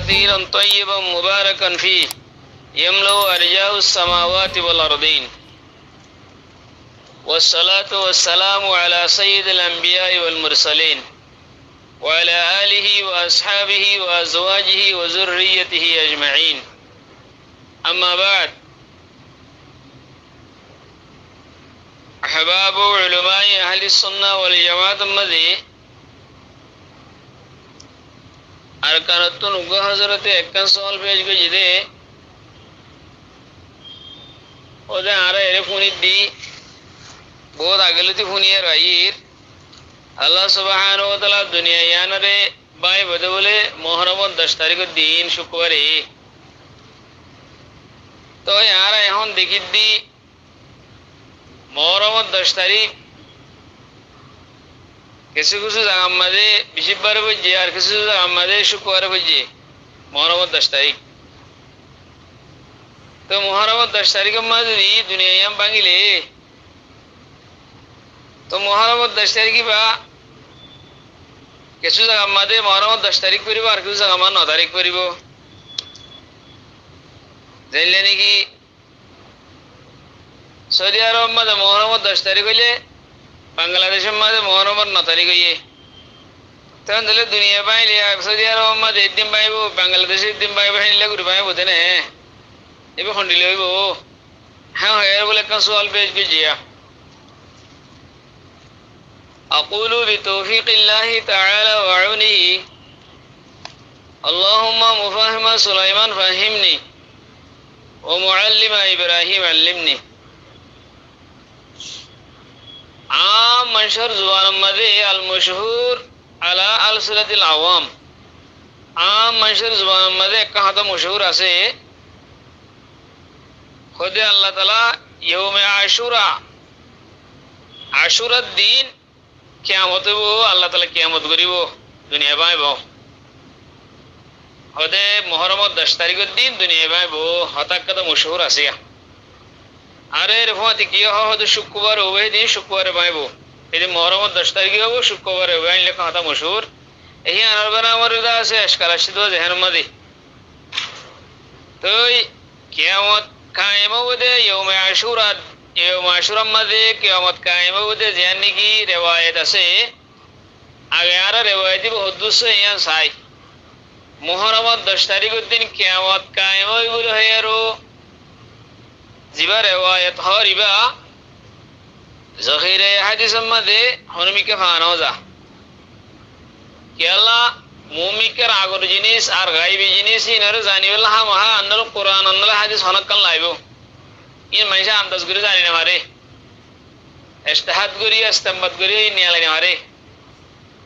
كثيرا طيبا مباركا فيه يملأ أرجاء السماوات والأرضين والصلاة والسلام على سيد الأنبياء والمرسلين وعلى آله وأصحابه وأزواجه وذريته أجمعين أما بعد أحباب علماء أهل السنة والجماعة مذي أركانتون उगा हजरत 51 साल पेज को जिदे ओदे आरे एरे फुनी दी बहुत आगलती फुनी है रायीर अल्लाह सुब्हानाहु व तआला दुनिया यान रे बाय बदवले मुहर्रम 10 तारीख को दिन शुक्रवार तो यार এখন দেখি দি মুহররম 10 তারিখ কিছু কিছু জায়গার মধ্যে বৃহস্পতিবার বুঝে আর কিছু জায়গার মধ্যে শুক্রবার বুঝে মুহররম 10 তারিখ তো মুহররম 10 তারিখের মধ্যে দুনিয়া ইয়াম বাঙিলে তো মুহররম 10 তারিখই বা কিছু জায়গার মধ্যে মুহররম 10 তারিখ করিব আর কিছু জায়গা 9 তারিখ করিব জানলে নাকি সৌদি আরব মধ্যে মুহররম 10 তারিখ হইলে বাংলাদেশের মধ্যে মুহররম 9 তারিখ হইয়ে তখন দিলে দুনিয়া পাইলে সৌদি আরব মধ্যে একদিন পাইব বাংলাদেশে একদিন পাইব হেনিলে ঘুরে পাইব তেনে এবার খন্ডিলে হইব হ্যাঁ এর বলে একটা সওয়াল পেশ করিয়া أقول بتوفيق الله تعالى وعونه اللهم مفهم سليمان فهمني ومعلم إبراهيم علمني عام منشر زبان مدي المشهور على ألسنة العوام عام منشر زبان مدي كهذا مشهور আছে خدي الله تعالى يوم عاشوراء عاشوراء الدين কিয়ামত হইব আল্লাহ তাআলা কিয়ামত করিব দুনিয়া পাইব হদে মুহররম 10 তারিখের দিন দুনিয়া পাইব হঠাৎ কথা মশহুর আছে আরে রফাতি কি হদে শুক্রবার ওই দিন শুক্রবারে পাইব এই মুহররম 10 তারিখে হবে শুক্রবারে ওই লেখা কথা মশহুর এই আনার বানা আমার দা আছে আজকাল আসিদ জেহান মধ্যে তো কিয়ামত কায়েম হবে ইয়ৌম আশুরা يوم عاشوراء مدे क़यामत कायम होते जाने की रिवायत আছে আগে আর রিওয়ায়াতি বহুত দুসে ইয়ান সাই মুহররম 10 তারিখের দিন क़यामत कायम হইবল হয়ারো জিবা রিওয়ায়াত হরিবা জহিরে হাদিস মধ্যে হনমিকে ফানো যা কি আল্লাহ মুমিকের আগর জিনিস আর গায়বী জিনিস ইনারে জানিবল্লাহ মহা আন্নাল কুরআন আন্নাল হাদিস হনকাল লাইবো इन मनुष्य अंदाज गुरी जाने न मारे इस्तेहाद गुरी इस्तेमाद गुरी नियाले न मारे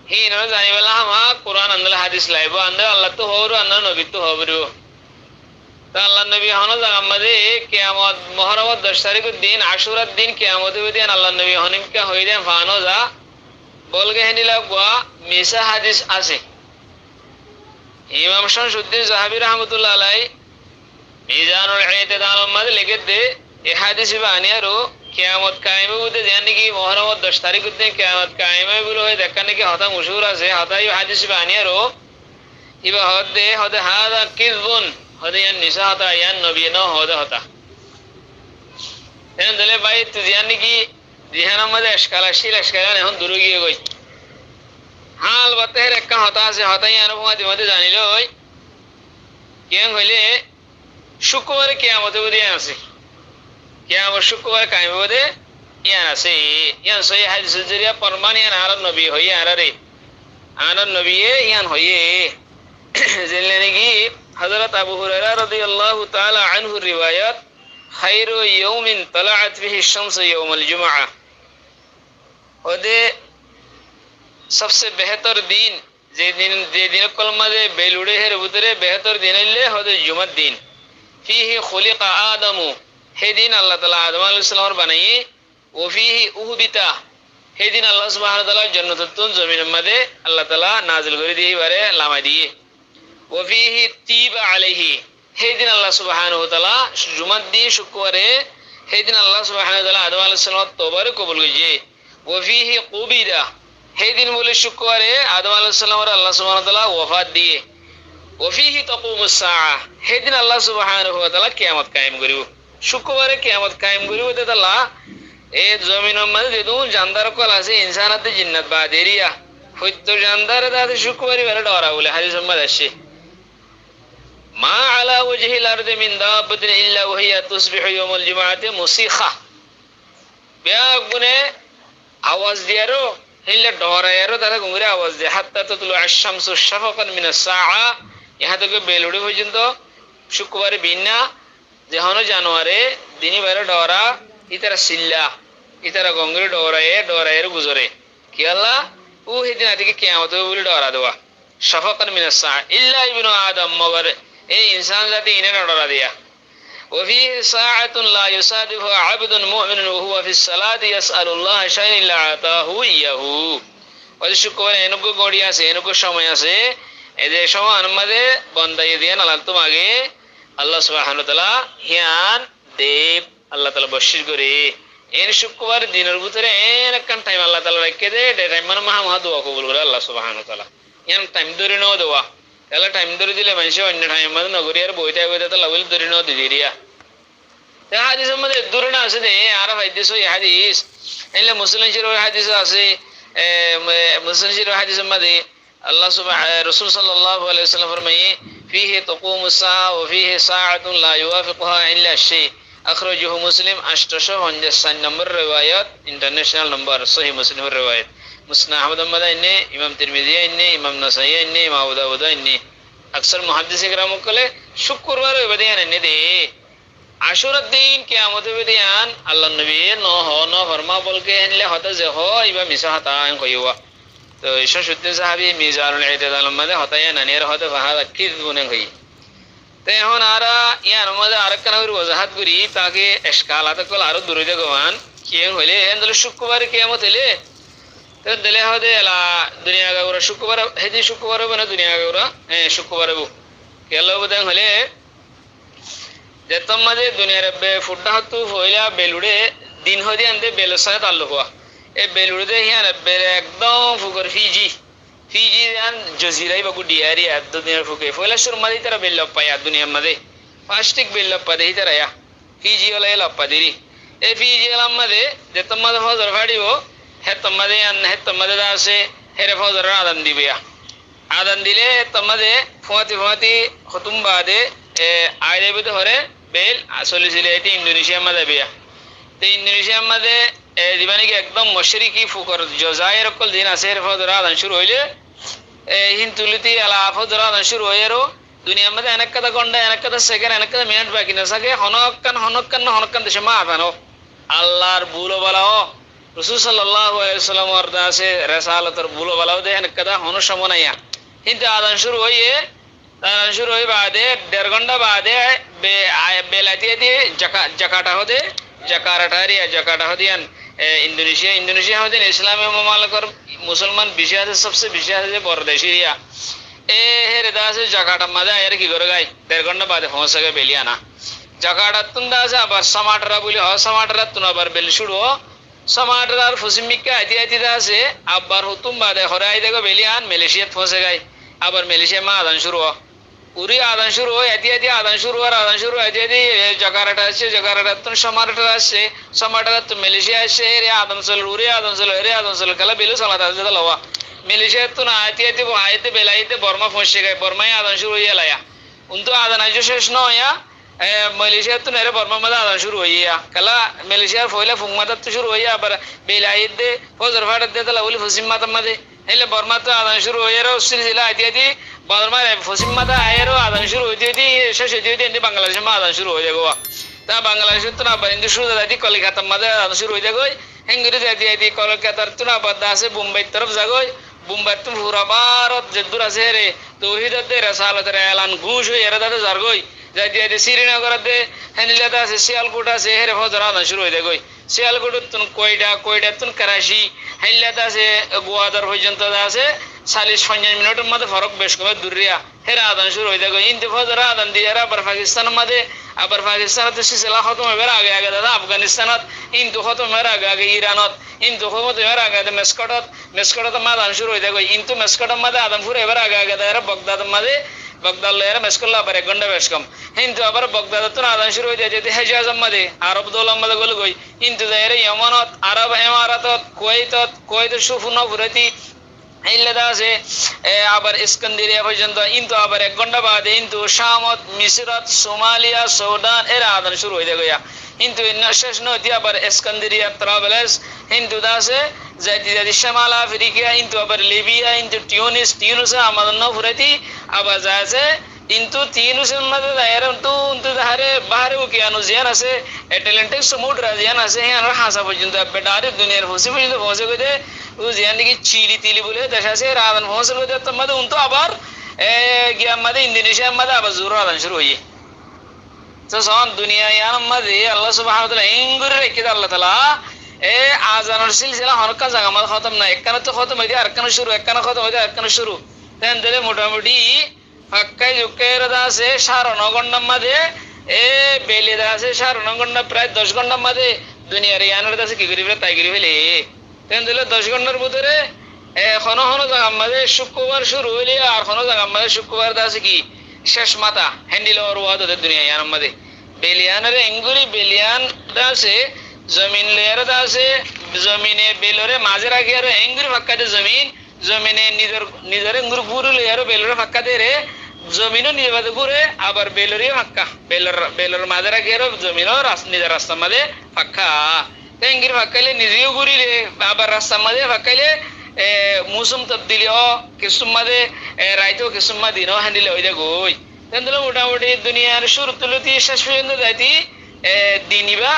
ही न जाने वाला हम कुरान अंदर हदीस लाइबो अंदर अल्लाह तो हो रो अंदर नबी तो हो बरो तो अल्लाह नबी हनो जगह मदे क़यामत मुहर्रम 10 तारीख दिन आशूरा दिन क़यामत हो दिन अल्लाह नबी हनिम का होई दे फानो जा बोल के हनिला गुआ मिसा हदीस आसे इमाम शमसुद्दीन ज़हाबी रहमतुल्लाह अलैहि मीज़ानुल इत्तिदाल मद लिखे दे ये हादिस बानियारो क़यामत कायम होते जाने की मुहर्रम 10 तारीख को दिन क़यामत कायम बोलो है देखने के होता मशहूर है होता ये हादिस बानियारो इबा होते हादा किज़बुन होते यान निसा होता यान नबी न होता तेन दले भाई तु जाने की जिहाना मदे अशकालाशी लशकाला ने हम दुरुगी गई हाल बातें है रखा होता यान अनुभव मदे जाने लो क्या होले शुक्रवार क़यामत होते यान से कियामत शुक्रवार कायम होते यान से यान सही हदीस जरिया परमान यान आरब नबी होई आरे आरब नबी यान होई जिलने की हजरत अबू हुरैरा रदियल्लाहु ताला अन्हु रिवायत खैरु यौमिन तलअत बिही शम्स यौमुल जुमआ होदे सबसे बेहतर दिन जे दिन कल मदे बेलुड़े है उतरे बेहतर दिन ले होदे जुमअ दिन फीही खुलिक आदमु हे दिन अल्लाह ताला आदम अलैहिस्सलाम बनाइए वो फीही उहबिता हे दिन अल्लाह सुब्हानाहु व तआला जन्नतुन जमीन मदे अल्लाह ताला नाजिल कर दिए बारे लामा दिए वो फीही तीब अलैहि हे दिन अल्लाह सुब्हानाहु व तआला जुमअ दिन शुक्रवारे हे दिन अल्लाह सुब्हानाहु व तआला आदम अलैहिस्सलाम तौबा कबूल कीजिए वो फीही कुबिदा हे दिन बोले शुक्रवारे आदम अलैहिस्सलाम और अल्लाह सुब्हानाहु व तआला वफात दिए ওফিহি তাকুমুস সাআ, সেদিন আল্লাহ সুবহানাহু ওয়া তাআলা কিয়ামত কায়েম করিব। শুক্রবারে কিয়ামত কায়েম করিব তে আল্লাহ এই জমিনের মাঝে যেদুন জানদার কল আছে ইনসানাতে জিন্নাত বাদেরিয়া হইতো জানদারে দাতে শুক্রবারে বেলা ডরা বলে হাদিস সম্বাদ আসছে। মা আলা ওয়াজহিল আরদি মিন দাব্বাতিন ইল্লা ওয়াহিয়া তুসবিহু ইয়াউমাল জুমআতি মুসিখা, বেয়াক গুনে আওয়াজ দিয়ারো হিল্লা ডরায়ারো তারা গুঙ্গুরে আওয়াজ দেয়। হাত্তা তাতলু আশ-শামসু শাফাকান মিনাস সাআ, ইহা থেকে বেলুড়ি পর্যন্ত শুক্রবারে বিনা যেহনো জানুয়ারে দিনী বাইরে ডরা ইতারা সিল্লা ইতারা গঙ্গুরে ডরায়ের গুজরে কি আল্লাহ ও সেদিন আদিকে কিয়ামত হবে বলে ডরা দেওয়া। শাফাকান মিনাস সাআ ইল্লা ইবনু আদম, মগর এই ইনসান জাতি ইনে ডরা দিয়া। وفيه ساعة لا يصادفها عبد مؤمن وهو في الصلاة يسأل الله شيئا إلا أعطاه إياه। ওই শুক্রবারে এনুকো গড়ি আছে, এনুকো সময় আছে, এদের সময় আমাদের বন্দাই দিয়ে নালাল তোমাকে আল্লাহ সুবহানাহু ওয়া তাআলা হিয়ান দেব আল্লাহ তাআলা বশির করে এর শুক্রবার দিনের ভিতরে একখান টাইম আল্লাহ তাআলা রেখে দে, ডে টাইম মানে মহা দোয়া কবুল করে আল্লাহ সুবহানাহু ওয়া তাআলা। ইয়ান টাইম ধরে নো দোয়া তাহলে টাইম ধরে দিলে মানুষ অন্য টাইম মানে নগরী আর বইতে বইতে তো লাগলে ধরে নো দিদিরিয়া। তা হাদিসের মধ্যে দূরে না আছে দে আর হাদিস ওই হাদিস এলে মুসলিম শরীফের হাদিস আছে। মুসলিম শরীফের হাদিসের মধ্যে আল্লাহ রাসূল সাল্লাল্লাহু আলাইহি ওয়াসাল্লাম ফরমায়ে ফিহি তাকুমুস সাআ ওয়া ফিহি সাআতুন লা ইউওয়াফিকুহা ইল্লা শাই, আখরাজাহু মুসলিম 849 নম্বর riwayat, ইন্টারন্যাশনাল নম্বর সহিহ মুসলিমের riwayat। মুসনাদ আহমদ ইন্নে, ইমাম তিরমিজি ইন্নে, ইমাম নাসাই ইন্নে, ইমাম আবু দাউদ ইন্নে। আকসার মুহাদ্দিসিন کرام কলে শুক্রবার ওই বদিয়ান ইন্নে দে আশুরার দিন কিয়ামত বদিয়ান আল্লাহ নবী ন ফরমা বলকে এনলে হতে যে হয় বা মিছা হতা কইবা। তো ঈশা সুদ্দিন সাহাবী মিজানুল ইতিদাল মধ্যে হতায়া নানির হতে ফাহাদ কি গুনে হই। তো এখন আরা ইয়ার মধ্যে আরেকখান ওয়াজাহাত করি তাকে ইশকালাত কল আরো দূরে গমান কি হইলে এন্দল শুক্রবারে কিয়ামত হইলে তো দিলে হদে এলা দুনিয়া গাওরা শুক্রবার হেদি শুক্রবার হবে না দুনিয়া গাওরা শুক্রবার হবো কেলো বদেন হলে যে তোমাদের দুনিয়ার ফুড্ডা হতু হইলা বেলুড়ে দিন হদি আনতে বেলুর সাথে তাল্লুক হওয়া এই বেলুড়ে হিয়ান বেলে একদম ফুকর ফিজি জজিরাই বাবু ডিয়ারি আর দুনিয়ার ফুকে ফয়লা সুরমাদি তারা বেল পায় আর দুনিয়ার মাঝে ফাস্টিক বেল পা দেহি তারা ইয়া ফিজি হলা লপ্পা দিরি এই ফিজি হলাম মাঝে যে তোমাদের ফজর ফাড়িব হে তোমাদের হে তোমাদের আছে হেরে ফজর আদান দিবে আদান দিলে তোমাদের ফুয়াতি খতুম বাদে আইলে বিতে হরে বেল চলিছিলে এটি ইন্দোনেশিয়ার মাঝে বিয়া। তো ইন্দোনেশিয়ার মাঝে দিবানি কি একদম মশরিকি ফুকর জজায়ের অকল দিন আছে এর ফজর আদান শুরু হইলে হিন্তুলিতি আলা ফজর আদান শুরু হয়ে আরো দুনিয়ার মধ্যে অনেক কথা ঘন্টা অনেক কথা সেকেন্ড অনেক কথা মিনিট বাকি না থাকে হনক্কান দেশে মা আদানো আল্লাহর বুলো বলাও রাসূল সাল্লাল্লাহু আলাইহি ওয়াসাল্লাম ওয়ারদা আছে রিসালাতের বুলো বলাও দে অনেক কথা হন সমনাইয়া কিন্তু আদান শুরু হইয়ে বাদে 1.5 ঘন্টা বাদে বেলাতি জাকাটা হদে জাকাটা হদিয়ান ইন্দোনেশিয়া হদিন ইসলামী মামালকর মুসলমান বেশি আছে সবচেয়ে বেশি আছে বরদেশিয়া এ হেরে দাসে জাকাটা মাঝে আয়ের কি করে গাই 1.5 ঘন্টা বাদে পৌঁছে গে বেলিয়ানা জাকাটা তুন্দা আছে আবার সমাটরা বলি হ সমাটরা তুন আবার বেল শুরু সমাটরার ফুসিমিকা আইতি আছে আবার হুতুম বাদে হরাই দেখো বেলিয়ান মালয়েশিয়াত পৌঁছে গাই আবার মালয়েশিয়া মা আদান শুরু উরি আদান শুরু হয় এতি আদান শুরু এতি জাকারাটা আছে জাকারাটা তুন সমাটরা আছে সমাটরা তো মালয়েশিয়া আছে রে আদান চল উরি আদান চল কালা বেলু সালাত আছে লওয়া মালয়েশিয়া তো না আইতে বেলাইতে বর্মা পৌঁছে গায় বর্মায় আদান শুরু হইয়া লায়া উন্তু আদান আজ শেষ নয়া মালয়েশিয়া তো নেরে বর্মা মাদা আদান শুরু হইয়া কালা মালয়েশিয়ার ফয়লা ফুংমাদা তো শুরু হইয়া আবার বেলাইতে ফজর ফাড়া দে তালা বলি ফসিম মাতা মাদে হেলে বর্মা তো আদান শুরু হইয়ারো সিলসিলা আইতি বর্মা ফসিম মাতা আয়েরো আদান শুরু হইতে শেষ হইতে বাংলাদেশে মা আদান শুরু হয়ে যাগো তা বাংলাদেশে তো না হিন্দু শুরু দাদি কলিকাতার মাঝে আদান শুরু হয়ে যাগো হেঙ্গুরি যাইতি কলকাতার তো না বাদ আছে বোম্বাই তরফ যাগোই বোম্বাই তো পুরা ভারত যে দূর আছে রে তৌহিদতে রিসালাতের এলান ঘুষ হই এরা দাদা যারগোই যাইতি শ্রীনগরতে হেনিলাতে আছে শিয়ালকোট আছে হেরে ফজর আদান শুরু হয়ে যাগোই শিয়ালকোট তুন কয়টা তুন করাচি হেনিলাতে আছে গোয়াদার পর্যন্ত আছে 40-50 মিনিটের মধ্যে ফরক বেশ কমে দূরিয়া হেরা আদান শুরু হয়ে যাগো ইন্তে ফজর আদান দিয়ে আবার পাকিস্তানের মধ্যে আবার পাকিস্তানত সিলসিলা খতম হইবার আগে আগে দাদা আফগানিস্তানত ইন্তু খতম হইবার আগে আগে ইরানত ইন্তু খতম হইবার আগে আগে মেসকটত মাদান শুরু হইতে গই ইন্তু মেসকটত মাদে আদমপুর এবার আগে আগে দাদা বগদাদ মাদে বগদাদ লয়ের মেসকল্লা আবার 1 ঘন্টা বেশ কম কিন্তু আবার বগদাদ তো আদান শুরু হইতে যেতে হেজাজ মাদে আরব দৌলত মাদে গল গই ইন্তু দাইরে ইয়মানত আরব ইমারাতত কুয়েত সুফুনা ফুরাতি এইলেদা আছে আবার ইস্কন্দিরিয়া পর্যন্ত ইন্তু আবার 1 ঘন্টা বাদে ইন্তু শামত মিসরত সোমালিয়া সুদান এরা আদান শুরু হইতে গয়া কিন্তু শেষ নতি আবার ইস্কন্দিরিয়া ট্রাভেলার্স ইন্তু দাসে জাতি শামাল আফ্রিকা ইন্তু আবার লিবিয়া ইন্তু টিউনিস আমাদের ন ফুরাতি আবার যাচ্ছে কিন্তু তিনুসের মধ্যে দায়রা তো ধারে বাহারে ওকিয়ানো জিয়ান আছে অ্যাটলান্টিক সমুদ্র জিয়ান আছে হ্যাঁ হাসা পর্যন্ত বেডারে দুনিয়ার হোসে পর্যন্ত পৌঁছে গেছে ও জিয়ান কি চিলি বলে দেশ আছে রাবণ পৌঁছে গেছে তো মধ্যে উন তো আবার গিয়া মধ্যে ইন্দোনেশিয়ার মধ্যে আবার জোর আদান শুরু হয়ে তো সন দুনিয়া ইয়ার মধ্যে আল্লাহ সুবহানাহু ওয়া তাআলা ইঙ্গুরে রেখে আল্লাহ তাআলা আজানের সিলসিলা হরকা জায়গা মধ্যে খতম না একখানে তো খতম হইতে আরেকখানে শুরু একখানে খতম হইতে আরেকখানে শুরু তেন দিলে মোটামুটি হক্কাই জুকের আছে 9.5 ঘন্টার মধ্যে বেলিদা আছে 9.5 ঘন্টা প্রায় 10 ঘন্টার মধ্যে দুনিয়ার ইয়ানের কাছে কি করিবে তাই করি ফেলে তেন দিলে 10 ঘন্টার ভিতরে কোনো জায়গার মধ্যে শুক্রবার শুরু হইলে আর কোনো জায়গার মধ্যে শুক্রবার আছে কি শেষ মাথা হ্যান্ডিল ওর ওয়াদ দুনিয়া ইয়ানের মধ্যে বেলিয়ানের এঙ্গুরি বেলিয়ান আছে জমিন লেয়ার আছে জমিনে বেলরে মাঝে রাখি আর এঙ্গুরি ফাঁকাতে জমিনে নিজের এঙ্গুর গুরু লেয়ার বেলরে ফাঁকাতে রে জমিনও নিজের মাঝে ঘুরে আবার বেলরে ফাঁকা বেলর মাঝে রাখি আর জমিনও নিজের রাস্তার মাঝে ফাঁকা এঙ্গির ফাঁকাইলে নিজেও ঘুরিলে আবার রাস্তার মাঝে ফাঁকাইলে মৌসুম তবদিলি কিছুর মাঝে রাইতেও কিছুর মা দিনও হ্যান্ডিলে হয়ে যায় গই তেন মোটামুটি দুনিয়ার শুরু তুলতি শেষ পর্যন্ত যাইতি দিনিবা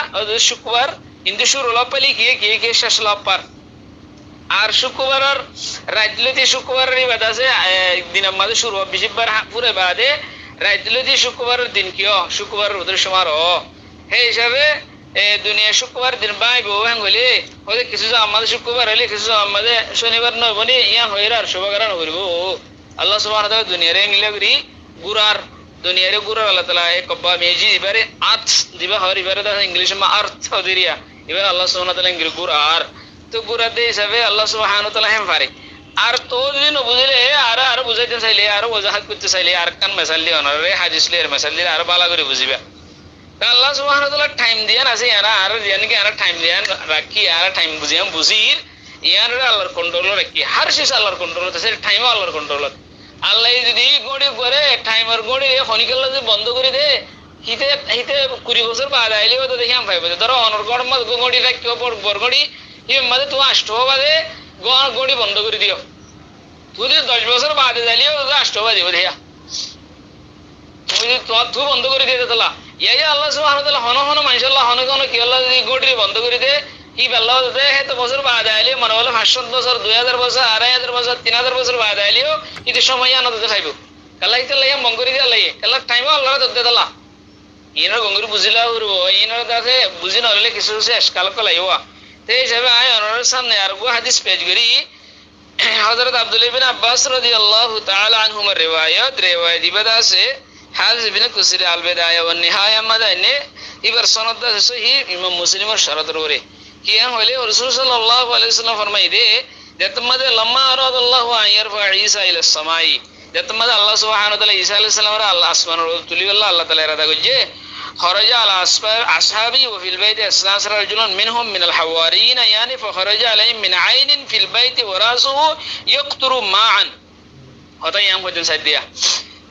শুক্রবার কিন্তু শুরু লাভ পাইলে কে শেষ লাভ পার আর শুক্রবার রাইতলতি শুক্রবারের বাদ আছে দিনের মাঝে শুরু বেশিবার পুরে বাদে রাইতলতি শুক্রবারের দিন কিয় শুক্রবার ওদের সমার সেই হিসাবে দুনিয়া শুক্রবার দিন বাইব হ্যাঁ হলে ওদের কিছু আমাদের শুক্রবার হলে কিছু আমাদের শনিবার নয় বলে ইয়া হয়ে আর শুভকারা নকরিব আল্লাহ সুবহানাহু ওয়া তাআলা দুনিয়ারে নিলে করি গুরার দুনিয়ারে গুরার আল্লাহ তাআলা কব্বা মেজি এবারে আর্থ দিবা হর এবারে ইংলিশে মা আর্থ দিরিয়া এবার আল্লাহ সুবহানাহু ওয়া তাআলা ইংলিশ গুরার তো গুরাতে হিসাবে আল্লাহ সুবহানাহু ওয়া তাআলা হেম পারে আর তো যদি না বুঝলে আর বুঝাইতে চাইলে আর ওজাহাত করতে চাইলে আর কান মেসাল দিয়ে অনারে হাদিস লিয়ার মেসাল দিয়ে আর ভালো করে বুঝিবা আল্লাহ সুবহানাহু ওয়া তাআলা টাইম দিয়ান আছে ইয়ারা আর জানি কি আর টাইম দিয়ান রাখি আর টাইম বুঝিয়াম বুঝির ইয়ার আল্লাহর কন্ট্রোল রাখি হর শেষ আল্লাহর কন্ট্রোল আছে টাইমও আল্লাহর কন্ট্রোল আল্লাহ যদি গড়ি করে টাইমের গড়ি খনিকাল যদি বন্ধ করে দে হিতে 20 বছর বাদ আইলেও তো দেখি আমি পাইব ধরো অনর্গড় গড়ি রাখিও বরগড়ি ইয়ে মাঝে তুমি 8 বাজে গড়ি বন্ধ করে দিও তুই 10 বছর বাদে যাইলেও 8 বাজে দেয়া তুই বন্ধ করে দিয়ে তোলা ইয়াই আল্লাহ সুবহানাহু ওয়া তাআলা হন মাশাআল্লাহ হন কি আল্লাহ যদি গড়ি বন্ধ করে দে ই বেল্লাহ দে তো বছর বাদ আইলে মনে হলো 500 বছর 2000 বছর 2500 বছর 3000 বছর বাদ আইলেও কিন্তু সময় আনা দিতে খাইব কালাই তো লাইয়া মন করে দিয়া লাইয়ে কালা টাইমও আল্লাহ দে তোলা ইনার গঙ্গুরি বুঝিলা হইব ইনার কাছে বুঝি না হলে কিছু শেষ কাল কলাইব তে হিসাবে আয় ওনার সামনে আর গো হাদিস পেশ করি হযরত আব্দুল্লাহ ইবনে আব্বাস রাদিয়াল্লাহু তাআলা আনহুমার রিওয়ায়াত ইবাদা আছে হাদিস ইবনে কুসির আল বিদায়া ওয়ান নিহায়া মাদানে ইবার সনদ সহি ইমাম মুসলিমের শরতের উপরে কি হইলে রাসূল সাল্লাল্লাহু আলাইহি ওয়াসাল্লাম ফরমাইদে যতমাদে লাম্মা আরাদাল্লাহু আন ইয়ারফা ঈসা ইলা সামাই যতমাদে আল্লাহ সুবহানাহু ওয়া তাআলা ঈসা আলাইহিস সালামের আল্লাহ আসমানের তুলি আল্লাহ তাআলা ইরাদা করছে خرج على أصحابي وفي البيت 12 رجل منهم من الحواريين يعني فخرج عليهم من عين في البيت وراسه يقطر معا هذا يوم كنت سيديا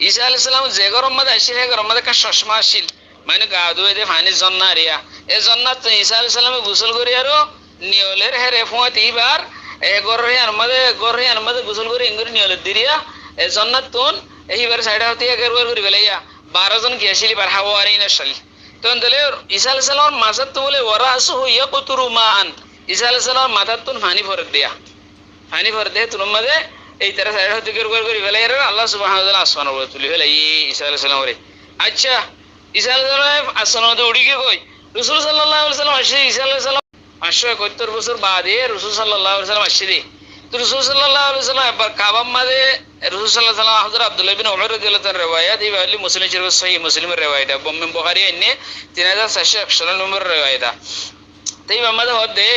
ঈসা আলাইহিস সালাম যে গরম মধ্যে আসে সেই গরম মধ্যে চশমা আসিল মানে গা ধুয়ে দে পানি জন্নারিয়া এই জন্নাত ঈসা আলাইহিস সালামে গোসল করি আর নিয়লের হেরে ফুয়াত ইবার গররিয়ার মধ্যে গোসল করে ইঙ্গুরি নিয়লের দিরিয়া এই জন্নাত তুন এইবার সাইডা হতে গরগর করে বেলাইয়া 12 জন কি আসিলি বার হাওয়ারিন আসল তখন দিলে ঈসা আলাইহিস সালাম মাথাত তো বলে ওয়ারাসু ইয়াকুতুরু মান ঈসা আলাইহিস সালাম মাথাত তো পানি ভরে দে তুন মধ্যে এই तरह সাইড হতে গরগর করে বেলাইয়া আল্লাহ সুবহানাহু ওয়া তাআলা আসমানের উপরে তুলি ফেলাই ঈসা আলাইহিস সালাম রে আচ্ছা ঈসা আলাইহিস সালাম আসমানের উপরে উড়ি গিয়ে কই রাসূল সাল্লাল্লাহু আলাইহি ওয়াসাল্লাম আসে ঈসা আলাইহিস সালাম 571 বছর বাদে রাসূল সাল্লাল্লাহু আলাইহি ওয়াসাল্লাম আসে তো রাসূল সাল্লাল্লাহু আলাইহি ওয়াসাল্লাম একবার কাবার মধ্যে রাসূল সাল্লাল্লাহু আলাইহি ওয়াসাল্লাম হযরত আব্দুল্লাহ ইবনে উমর রাদিয়াল্লাহু তাআলা রিওয়ায়াত এই বলি মুসলিম শরীফ সহিহ মুসলিমের রিওয়ায়াত এবং বুখারী এনে 3461 নম্বর রিওয়ায়াত তাই আমাদের হদে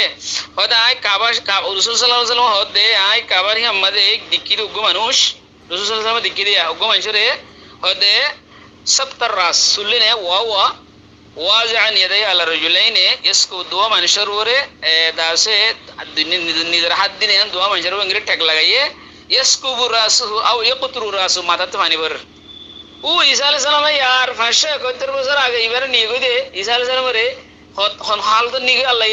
হদে আই কাবা রাসূল সাল্লাল্লাহু আলাইহি ওয়াসাল্লাম হদে আই কাবার হি আমাদের এক দিকির উগ্গ মানুষ রাসূল সাল্লাল্লাহু আলাইহি ওয়াসাল্লাম দিকিরিয়া উগ্গ মানুষরে হদে 70 রাস সুল্লিনে ওয়া ওয়াজআন ইয়াদাই আলা রাজুলাইনে ইসকু দুয়া মানুষের উপরে দাসে নিজের হাত দিনে দুয়া মানুষের উপরে ঠেক লাগাইয়ে ইসকু রাসুহু আও ইয়াকতুরু রাসু মাথাতে পানি ভর ও ঈসা আলাইহিস সালাম यार 571 বছর আগে এবারে নিয়ে গই ঈসা আলাইহিস সালাম রে হন হাল তো নিগে আল্লাহ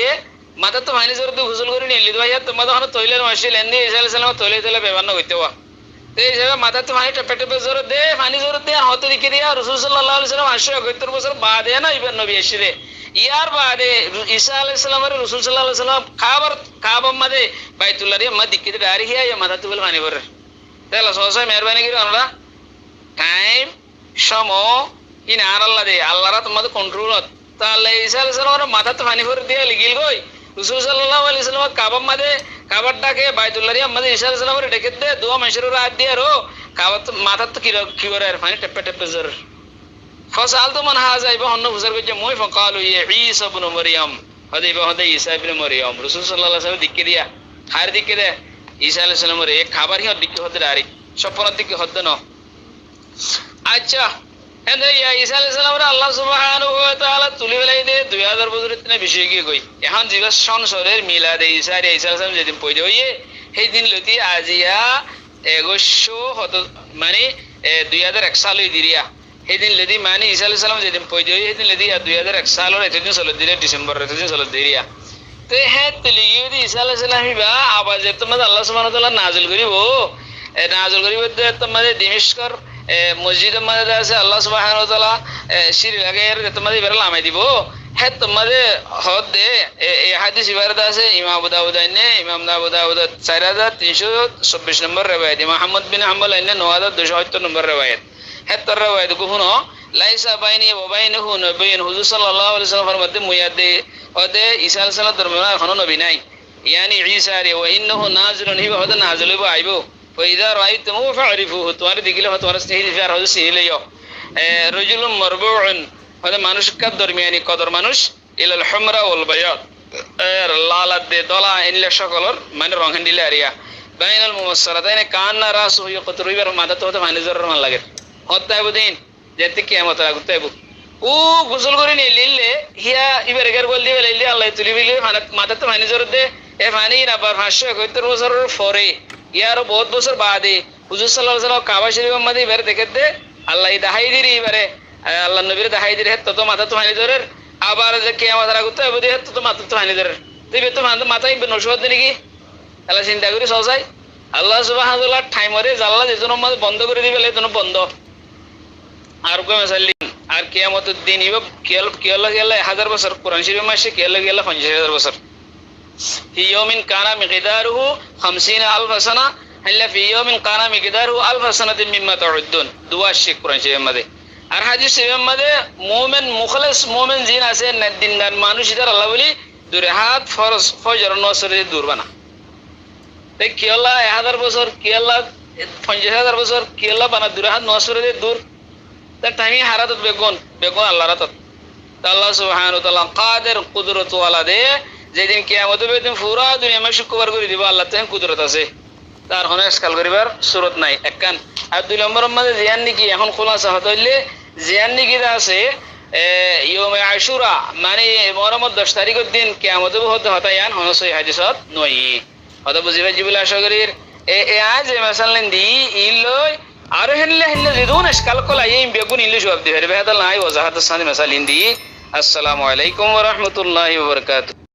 মাথা তো পানি জোর দিয়ে গোসল করে নিলি ভাই তোমাদের হন তৈলের মাসিল এনে ঈসা আলাইহিস সালাম তৈলে ব্যবহার না করতে হওয়া তো এই জায়গা মাথা তো পানি টপে টপে জোর দে পানি জোর দে আর হতে দিকে দিয়া রাসূল সাল্লাল্লাহু আলাইহি ওয়াসাল্লাম 571 বছর বাদে না ইবার নবী এসে ইয়ার বাদে ঈসা আলাইহিস সালামের রাসূল সাল্লাল্লাহু আলাইহি ওয়াসাল্লাম কাবা মধ্যে বাইতুল্লাহ রে মধ্যে দিকে গাড়ি হিয়া মাথা তো পানি ভরে তাহলে সহসায় মেহরবানি করে আমরা টাইম সময় ইন আর আল্লাহ দে আল্লাহরা তোমাদের কন্ট্রোল তাহলে ঈসা আলাইহিস সালামের মাথা তো পানি ভরে দিয়ে লিগিল গই রাসূল সাল্লাল্লাহু আলাইহি ওয়াসাল্লাম কাবা মধ্যে কাবারটাকে বাইতুল্লাহ রে মধ্যে ঈসা আলাইহিস সালামের ডেকে দে দোয়া মানুষের রাত দিয়ে রো কাবা তো মাথা তো কি করে আর পানি টেপে টেপে জোর ফসাল তো মান হাজা ইবা হন্ন বুঝার কইছে মই ফকালু ঈসা ইবনে মারইয়াম হদে ঈসা ইবনে মারইয়াম রাসূল সাল্লাল্লাহু আলাইহি ওয়াসাল্লাম দিকে দিয়া হার দিকে দে ঈসা আলাইহিস সালামের এক খাবার হি দিকে হতে দাঁড়ি স্বপ্নের দিকে হতে ন আচ্ছা এন্ড ঈসা আলাইহিস সালামের আল্লাহ সুবহানাহু ওয়া তাআলা তুলি বেলাই দে 2000 বছরের তিনা বিষয় কি কই এখন জীবন সংসারের মিলাদে ঈসা আলাইহিস সালাম যেদিন পয়দা হইয়ে সেই দিন লতি আজিয়া 2100 হত মানে 2001 সাল হই দিরিয়া সেই দিন লদি মানে ঈসা আলাইহিস সালাম যেদিন পয়দা হইয়ে সেই দিন লদি 2001 সালের এতদিন চল দিরিয়া ডিসেম্বর এতদিন চল দিরিয়া তো হ্যাঁ তুলি গিয়ে ঈসা আলাইহিস সালাম বা আওয়াজ তোমাদের আল্লাহ সুবহানাহু ওয়া তাআলা নাজিল করিব তোমাদের দিমিশকর মসজিদের মধ্যে আছে আল্লাহ সুবহানাহু ওয়া তাআলা সিঁড়ি লাগাইয়ার তোমাদের এবারে লামাই দিব হ্যাঁ তোমাদের হদ দে এই হাদিস ইবারত আছে ইমাম আবু দাউদ আইনে ইমাম আবু দাউদ 4326 নম্বর রিওয়ায়াত মুহাম্মদ বিন হাম্বল আইনে 9270 নম্বর রিওয়ায়াত হ্যাঁ তার রিওয়ায়াত গুনো লাইসা বাইনি ওয়া বাইনহু নবিয়্যুন হুজুর সাল্লাল্লাহু আলাইহি ওয়াসাল্লাম ফরমাতে মুয়াদ্দে ওদে ঈসা আলাইহিস সালাম দরমিয়ান এখনো নবী নাই ইয়ানি ঈসা রে ওয়া ইন্নাহু নাজিলুন হিবা হদা নাজিল হইব আইবো ওইদা রাইতুমু ফারিফুহু তোমার দিগিলে তোমার স্নেহিল ফিয়ার হদে সিহিলিও রাজুলুম মারবুউন হদে মানুষ কাদ দরমিয়ানি কদর মানুষ ইলাল হুমরা ওয়াল বায়াদ লালাদ দে দলা ইনলে সকলর মানে রং দিলে আরিয়া বাইনাল মুমাসসালাতাইন কান্না রাসু ইয়াকতুরু ইবার মাদা তো হতে মানে জরর মান লাগে হত্তাইবু দিন যেতে কিয়ামত আগুতাইবু ও গোসল করে নিলে হিয়া ইবার এগার বল দিবে লাইলে আল্লাহ তুলি বিলে মাদা তো মানে জরর দে এ ফানি না বার 571 বছরের পরে ইয়ারও বহুত বছর বাদে হুজুর সাল্লাল্লাহু আলাইহি ওয়াসাল্লাম কাবা শরীফের মধ্যে এবারে দেখে দে আল্লাহ দাহাই দিরি এবারে আল্লাহ নবীর দাহাই দিরি হেত তো মাথা তো হানি ধরে আবার যে কিয়ামত রাগুতে হবে হেত তো মাথা তো হানি ধরে দিবে তো মাথায় নসবত নাকি আল্লাহ চিন্তা করি সজাই আল্লাহ সুবহানাহু ওয়া তাআলা টাইমরে জাল্লা যেজন মধ্যে বন্ধ করে দিবে এজন বন্ধ আর কই মাসাল্লি আর কিয়ামতের দিন ইব কিয়াল গেল 1000 বছর কোরআন শরীফ মাসে কিয়াল গেল 50000 বছর في يوم كان مقداره 50000 سنة إلا في يوم كان مقداره 1000 سنة مما تعدون دعاء الشيخ قرآن شريف مده আর হাদিস শরীফের মধ্যে মুমিন মুখলিস মুমিন জিন আছে দিনদার মানুষ ইদার আল্লাহ বলি দূরে হাত ফরজ ফজর নসরে দূর বানা তাই কি আল্লাহ 1000 বছর কি আল্লাহ 50000 বছর কি আল্লাহ বানা দূরে হাত নসরে দূর তার টাইমি হারাতত বেগুন আল্লাহ রাতত আল্লাহ সুবহানাহু ওয়া তাআলা কাদের কুদরত ওয়ালা দে যেদিন কিয়ামত হবে তুমি পুরা দুনিয়া মে শুকবার করে দিব আল্লাহ তাআলা কুদরত আছে তার হনে স্কাল করিবার সুরত নাই একখান আর দুই নম্বর মধ্যে জিয়ান নাকি এখন খোলাসা হতে হইলে জিয়ান নাকি আছে ইয়মে আশুরা মানে মুহররম 10 তারিখের দিন কিয়ামত হতে হতায়ান হনসই হাদিসত নই হতে বুঝিবা জিবুল আশগরীর এ আজ মাসালেন দি ইলই আর হেনলে লিদুন স্কাল কলা এই বেগুন ইংলিশ জবাব দিবে বেহাদাল নাই ওজাহাত সানি মাসালিন দি আসসালামু আলাইকুম ওয়া রাহমাতুল্লাহি ওয়া বারাকাতুহু